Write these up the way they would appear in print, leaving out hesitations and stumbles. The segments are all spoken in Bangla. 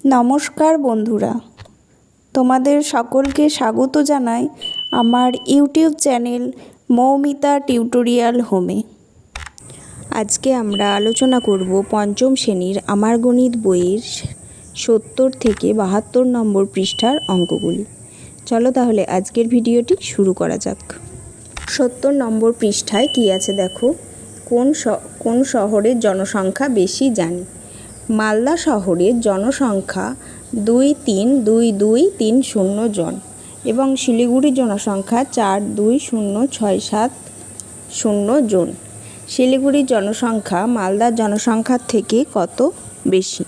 নমস্কার বন্ধুরা, তোমাদের সকলকে স্বাগত জানাই আমার ইউটিউব চ্যানেল মৌমিতা টিউটোরিয়াল হোমে। আজকে আমরা আলোচনা করব পঞ্চম শ্রেণীর আমার গণিত বইয়ের 70 থেকে 72 নম্বর পৃষ্ঠার অঙ্কগুলি। চলো তাহলে আজকের ভিডিওটি শুরু করা যাক। 70 নম্বর পৃষ্ঠায় কি আছে দেখো। কোন শহরের জনসংখ্যা বেশি জানি। মালদা শহরের জনসংখ্যা 2322330 জন এবং শিলিগুড়ির জনসংখ্যা 420670 জন। শিলিগুড়ির জনসংখ্যা মালদার জনসংখ্যার থেকে কত বেশি?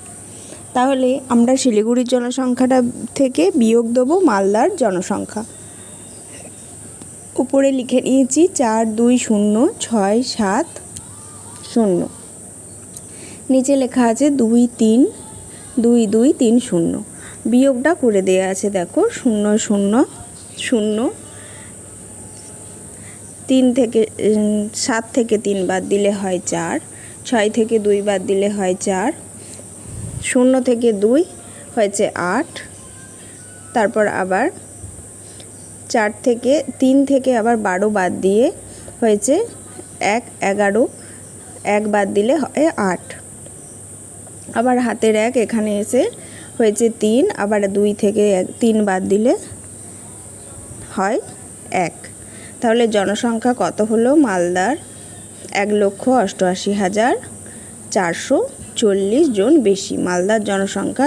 তাহলে আমরা শিলিগুড়ির জনসংখ্যাটা থেকে বিয়োগ দেবো মালদার জনসংখ্যা। উপরে লিখে নিয়েছি 420670, নিচে লেখা আছে 232230। বিয়োগটা করে দেওয়া আছে দেখো, 0 0 0, 3 থেকে 7 থেকে 3 বাদ দিলে হয় 4, 6 থেকে 2 বাদ দিলে হয় 4, 0 থেকে 2 হয়েছে 8, তারপর আবার 4 থেকে 3 থেকে আবার 12 বাদ দিয়ে হয়েছে 1, 11, 1 বাদ দিলে হয় 8, আবার হাতের 1 এখানে এসে হয়েছে 3, আবার 2 থেকে 3 বাদ দিলে হয় 1। তাহলে জনসংখ্যা কত হলো মালদার? 1,88,440 জন বেশি। মালদার জনসংখ্যা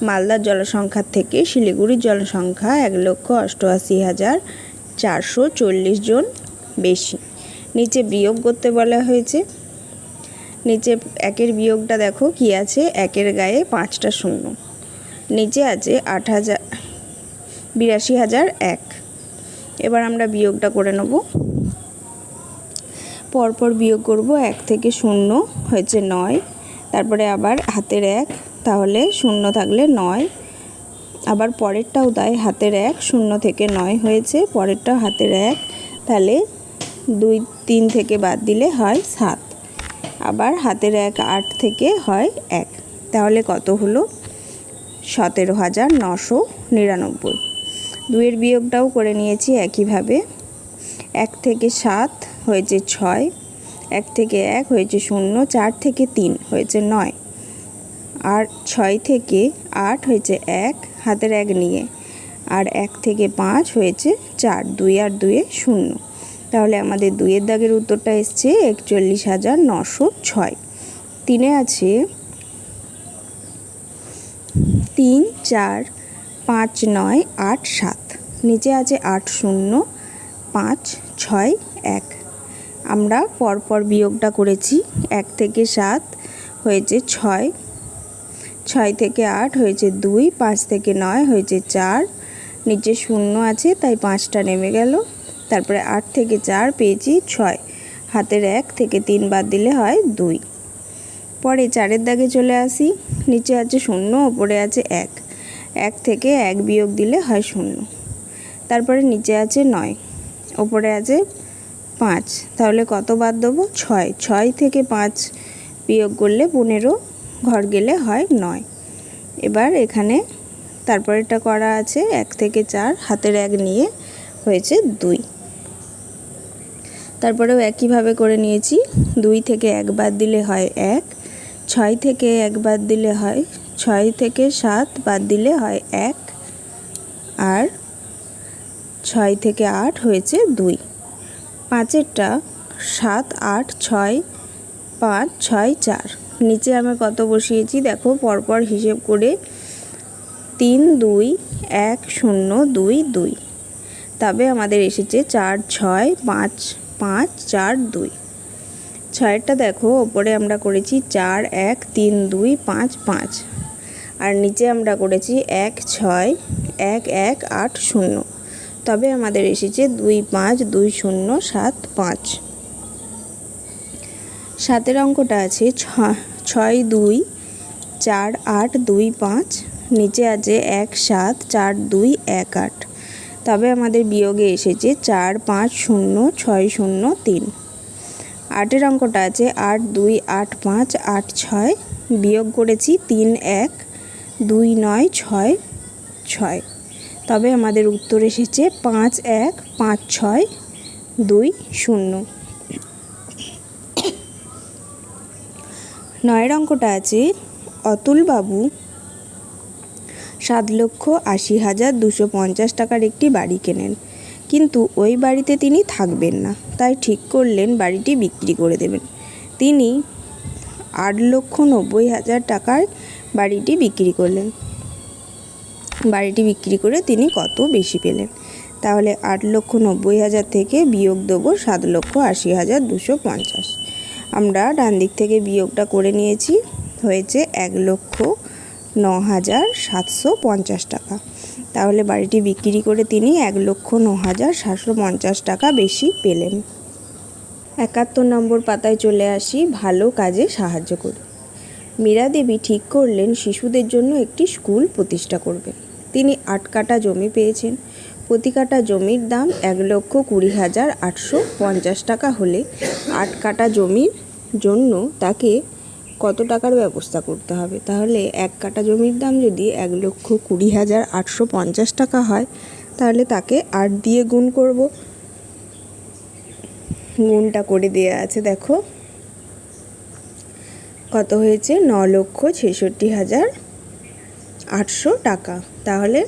মালদার জনসংখ্যার থেকে শিলিগুড়ির জনসংখ্যা 1,88,440 জন বেশি। নিচে বিয়োগ করতে বলা হয়েছে। নিচে 1-এর বিয়োগটা দেখো কি আছে, 1-এর গায়ে 5টা শূন্য, নিচে আছে 82,001। এবার আমরা বিয়োগটা করে নেব। পরপর বিয়োগ করব। 1 থেকে 0 হয়েছে 9, তারপরে আবার হাতের 1, তাহলে 0 থাকলে 9, আবার পরেরটাও তাই, হাতের 1, 0 থেকে 9 হয়েছে, পরেরটাও হাতের 1, তাহলে 2 3 থেকে বাদ দিলে হয় 7, আবার হাতের 1, 8 থেকে হয় 1, তাহলে কত হলো? 17,999। 2-এর বিয়োগটাও করে নিয়েছি একইভাবে। 1 থেকে 7 হয়েছে 6, 1 থেকে 1 হয়েছে 0, 4 থেকে 3 হয়েছে 9, আর 6 থেকে 8 হয়েছে 1, হাতের 1 নিয়ে, আর 1 থেকে 5 হয়েছে 4, 2 আর 2 0। তাহলে আমাদের 2-এর দাগের উত্তরটা এসছে 41,906। 3-এ আছে 3 4 5 9 8 7, নিচে আছে 8 0 5 6 1। আমরা পরপর বিয়োগটা করেছি। 1 থেকে 7 হয়েছে 6, 6 থেকে 8 হয়েছে 2, 5 থেকে 9 হয়েছে 4, নিচে 0 আছে তাই 5টা নেমে গেল, তারপরে 8 থেকে 4 পেয়েছি 6, হাতের 1 থেকে 3 বাদ দিলে হয় 2। পরে 4-এর দাগে চলে আসি। নিচে আছে 0, ওপরে আছে 1, 1 থেকে 1 বিয়োগ দিলে হয় 0, তারপরে নিচে আছে 9, ওপরে আছে 5, তাহলে কত বাদ দেবো? 6, 6 থেকে 5 বিয়োগ করলে 15, ঘর গেলে হয় 9। এবার এখানে তারপরেটা করা আছে 1 থেকে 4, হাতের 1 নিয়ে হয়েছে 2, তারপরেও একইভাবে করে নিয়েছি। 2 থেকে 1 বাদ দিলে হয় 1, 6 থেকে 1 বাদ দিলে হয় 6 থেকে 7 বাদ দিলে হয় 1, আর 6 থেকে 8 হয়েছে 2। 5-এরটা 7 8 6 5 6 4, নিচে আমি কত বসিয়েছি দেখো পরপর হিসেব করে, 3 2 1 0 2 2, তবে আমাদের এসেছে 4 6 5 5 4 2। 6-এরটা দেখো ওপরে আমরা করেছি 4 1 3 2 5 5, আর নিচে আমরা করেছি 1 6 1 1 8 0, তবে আমাদের এসেছে 2 5 2 0 7 5। 7-এর অঙ্কটা আছে 6 2 4 8 2 5, নিচে আছে 1 7 4 2 1 8, তবে আমাদের বিয়োগে এসেছে 4 5 0 6 0 3। 8-এর অঙ্কটা আছে 8 2 8 5 8 6, বিয়োগ করেছি 3 1 2966। তবে আমাদের উত্তর এসেছে 515620। 9 অঙ্কটা আছে, অতুলবাবু 7,80,250 টাকার একটি বাড়ি কেনেন, কিন্তু ওই বাড়িতে তিনি থাকবেন না, তাই ঠিক করলেন বাড়িটি বিক্রি করে দেবেন। তিনি 8,90,000 টাকায় বাড়িটি বিক্রি করলেন। বাড়িটি বিক্রি করে তিনি কত বেশি পেলেন? তাহলে 8,90,000 থেকে বিয়োগ দেবো 7,80,250। আমরা ডান দিক থেকে বিয়োগটা করে নিয়েছি, হয়েছে 1,09,750 টাকা। তাহলে বাড়িটি বিক্রি করে তিনি 1,09,750 টাকা বেশি পেলেন। 71 নম্বর পাতায় চলে আসি, ভালো কাজে সাহায্য করুন। মীরা দেবী ঠিক করলেন শিশুদের জন্য একটি স্কুল প্রতিষ্ঠা করবেন। তিনি 8 কাঠা জমি পেয়েছেন। প্রতি কাঠা জমির দাম 1,20,850 টাকা হলে 8 কাঠা জমির জন্য তাকে কত টাকার ব্যবস্থা করতে হবে? তাহলে 1 কাঠা জমির দাম যদি 1,20,850 টাকা হয়, তাহলে তাকে 8 দিয়ে গুণ করব। গুণটা করে দেওয়া আছে, দেখো কত হয়েছে, 9,66,800 টাকা। তাহলে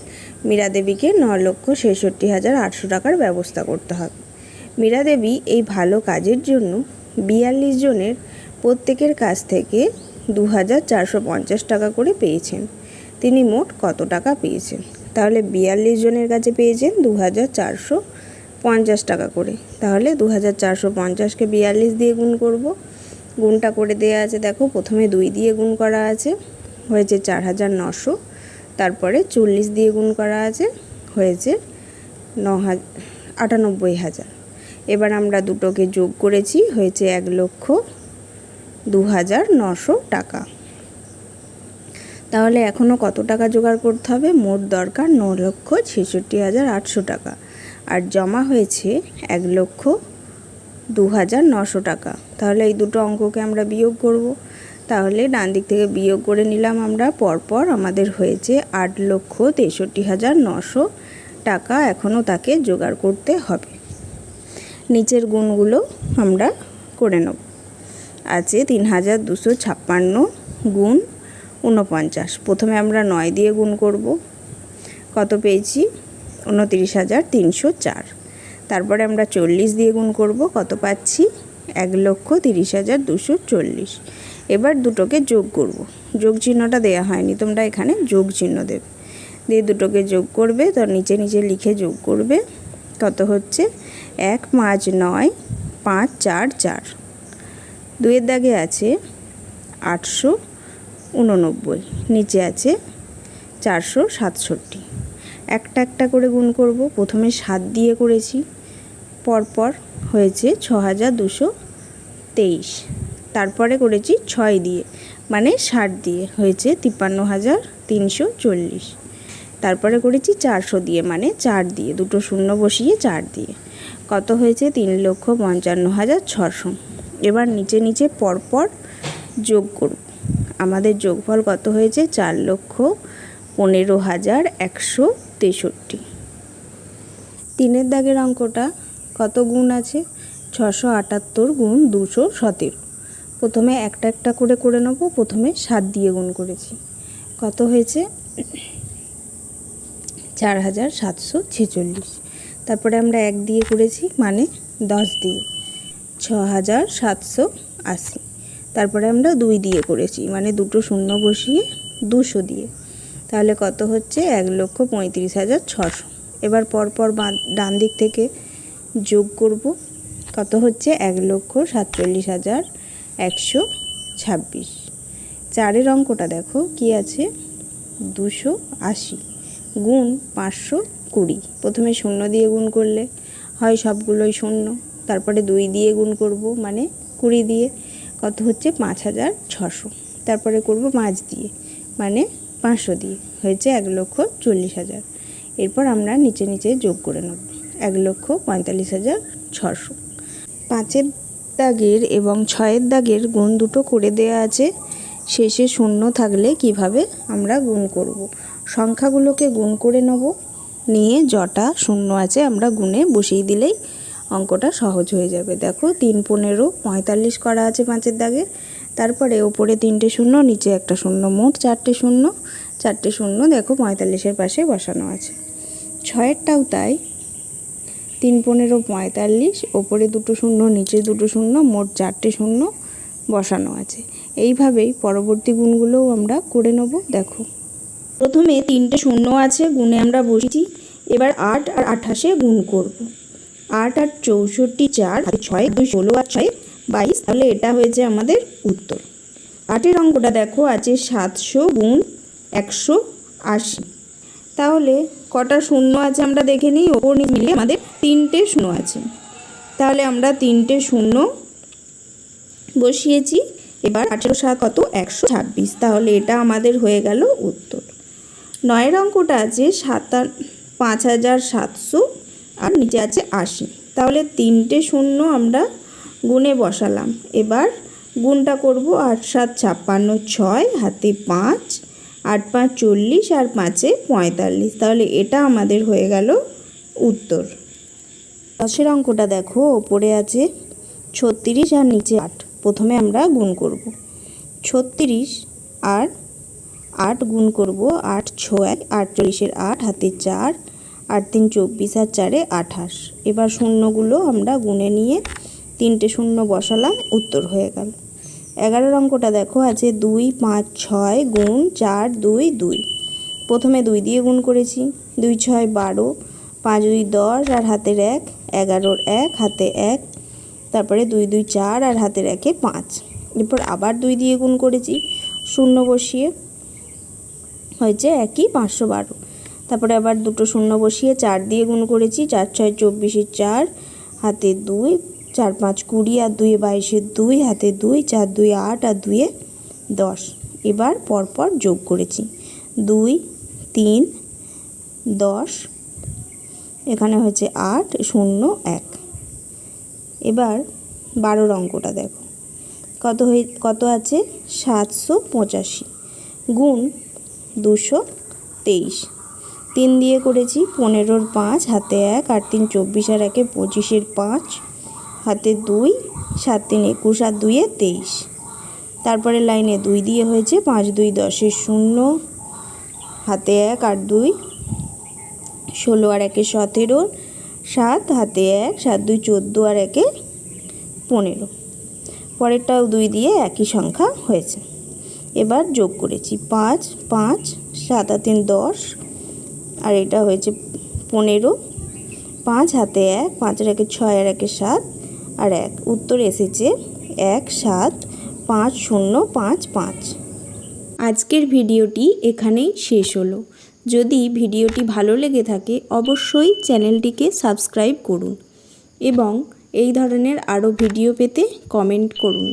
মীরা দেবীকে 9,66,800 টাকার ব্যবস্থা করতে হবে। মীরা দেবী এই ভালো কাজের জন্য 42 জনের প্রত্যেকের কাছ থেকে 2,450 টাকা করে পেয়েছেন। তিনি মোট কত টাকা পেয়েছেন? তাহলে 42 জনের কাছে পেয়েছেন 2,450 টাকা করে। তাহলে 2,450কে 42 দিয়ে গুণ করব। গুণটা করে দেওয়া আছে, দেখো প্রথমে 2 দিয়ে গুণ করা আছে, হয়েছে 4,900। তারপরে 40 দিয়ে গুণ করা আছে, হয়েছে 98,000। এবার আমরা দুটোকে যোগ করেছি, হয়েছে 1,02,900 টাকা। তাহলে এখনও কত টাকা জোগাড় করতে হবে? মোট দরকার 9,66,800 টাকা, আর জমা হয়েছে 1,02,900 টাকা। তাহলে এই দুটো অঙ্ককে আমরা বিয়োগ করব। তাহলে ডান দিক থেকে বিয়োগ করে নিলাম আমরা পরপর। আমাদের হয়েছে 8,63,900 টাকা এখনও তাকে জোগাড় করতে হবে। নিচের গুণগুলো আমরা করে নেব। আছে 3,256 গুণ 49। প্রথমে আমরা 9 দিয়ে গুণ করব, কত পেয়েছি? 29,304। তারপরে আমরা 40 দিয়ে গুণ করব, কত পাচ্ছি? 1,30,240। এবার দুটোকে যোগ করব। যোগ চিহ্নটা দেওয়া হয়নি, তোমরা এখানে যোগ চিহ্ন দেবে, দিয়ে দুটোকে যোগ করবে। তো নিচে নিচে লিখে যোগ করবে। কত হচ্ছে? 1,5,9,5,4,4। 2-এর দাগে আছে 889, নিচে আছে 467। একটা একটা করে গুণ করব। প্রথমে 7 দিয়ে করেছি, পরপর হয়েছে 6,223। তারপরে করেছি 6 দিয়ে, মানে 60 দিয়ে, হয়েছে 53,340। তারপরে করেছি 400 দিয়ে, মানে 4 দিয়ে, দুটো শূন্য বসিয়ে 4 দিয়ে, কত হয়েছে? 3,55,600। এবার নিচে নিচে পরপর যোগ করব। আমাদের যোগফল কত হয়েছে? 4,15,163। 3-এর দাগের অঙ্কটা কত গুণ আছে? 678 গুণ 217। প্রথমে একটা একটা করে করে নেব। প্রথমে 7 দিয়ে গুণ করেছি, কত হয়েছে? 4,746। তারপরে আমরা 1 দিয়ে করেছি, মানে 10 দিয়ে, 6,780। তারপরে আমরা 2 দিয়ে করেছি, মানে দুটো শূন্য বসিয়ে 200 দিয়ে, তাহলে কত হচ্ছে? 1,35,600। এবার পরপর ডান দিক থেকে যোগ করব, কত হচ্ছে? 1,47,126। 4-এর অঙ্কটা দেখো কি আছে? 280 গুণ 520। প্রথমে 0 দিয়ে গুণ করলে হয় সবগুলোই 0, তারপরে 2 দিয়ে গুণ করব, মানে 20 দিয়ে, কত হচ্ছে? 5,600। তারপরে করব 5 দিয়ে, মানে 500 দিয়ে, হয়েছে 1,40,000। এরপর আমরা নিচে নিচে যোগ করে নেব, 1,45,600। 5-এর দাগের এবং 6-এর দাগের গুণ দুটো করে দেওয়া আছে। শেষে শূন্য থাকলে কিভাবে আমরা গুণ করব। সংখ্যাগুলোকে গুণ করে নেব, নিয়ে যটা শূন্য আছে আমরা গুণে বসিয়ে দিলেই অঙ্কটা সহজ হয়ে যাবে। দেখো 3 15 45 করা আছে 5-এর দাগে, তারপরে ওপরে 3টে শূন্য, নিচে একটা শূন্য, মোট 4টে শূন্য। 4টে শূন্য দেখো 45-এর পাশে বসানো আছে। 6-এরটাও তাই, 3 15 45, ওপরে 2টো শূন্য, নিচে 2টো শূন্য, মোট 4টে শূন্য বসানো আছে। এইভাবেই পরবর্তী গুণগুলোও আমরা করে নেব। দেখো প্রথমে 3টে শূন্য আছে, গুণে আমরা বসিয়েছি। এবার 8 আর 28-এ গুণ করব। 8 আর 64, 4 আর 6 2 16 আর 6 22, তাহলে এটা হয়েছে আমাদের উত্তর। 8-এর অঙ্কটা দেখো আছে 700 গুণ 180। তাহলে কটা শূন্য আছে আমরা দেখে নিই। ওপর নিচে মিলিয়ে আমাদের 3টে শূন্য আছে, তাহলে আমরা 3টে শূন্য বসিয়েছি। এবার 8 7 কত 126, তাহলে এটা আমাদের হয়ে গেল উত্তর। 9-এর অঙ্কটা আছে 5700 আর নিচে আছে 80, তাহলে 3টে শূন্য আমরা গুণে বসালাম। এবার গুণটা করব। 8 7 56, 6 হাতে 5, 8 5 40 আর 5-এ 45, তাহলে এটা আমাদের হয়ে গেল উত্তর। 10-এর অঙ্কটা দেখো ওপরে আছে 36 আর নিচে 8, প্রথমে আমরা গুণ করব। 36 আর 8 গুণ করব। 8 6 48-এর 8 হাতে 4, 8 3 24 আর 4-এ 28। এবার শূন্যগুলো আমরা গুণে নিয়ে 3টে শূন্য বসালাম, উত্তর হয়ে গেল। 11-এর অঙ্কটা দেখো আছে 2 5 6 গুণ 4 2 2, প্রথমে 2 দিয়ে গুণ করেছি। 2 6 12, 5 2 10 আর হাতের 1, 11-এর 1 হাতে 1, তারপরে 2 2 4 আর হাতের 1-এ 5। এরপর আবার 2 দিয়ে গুণ করেছি, শূন্য বসিয়ে হয়েছে 1ই 512। তারপরে আবার 2টো শূন্য বসিয়ে 4 দিয়ে গুণ করেছি। 4 6 24-এর 4 হাতে 2, 4 5 20 আর 2 22-এর 2 হাতে 2, 4 2 8 আর 2 10। এবার পরপর যোগ করেছি। 2 3 10, এখানে হয়েছে 8 0 1। এবার 12-এর অঙ্কটা দেখো কত আছে 785 গুণ 223, 3 দিয়ে করেছি। 15-এর 5 হাতে 1, 8 3 24 আর 1-এ 25-এর 5 হাতে 2, 7 3 21 আর 2-এ 23। তারপরে লাইনে 2 দিয়ে হয়েছে 5 2 10-এর 0 হাতে 1 আর 2, 16 আর 1-এ 17, 7 হাতে 1, 7 2 14 আর 1-এ 15। পরেরটাও 2 দিয়ে একই সংখ্যা হয়েছে। এবার যোগ করেছি 5 5 7 আর 3 10 আর এটা হয়েছে 15, 5 হাতে 1, 5 আর 1-এ 6 আর 1-এ 7 আর 1, উত্তর এসেছে 1 7 5 0 5 5। আজকের ভিডিওটি এখানেই শেষ হলো। যদি ভিডিওটি ভালো লেগে থাকে অবশ্যই চ্যানেলটিকে সাবস্ক্রাইব করুন এবং এই ধরনের আরও ভিডিও পেতে কমেন্ট করুন।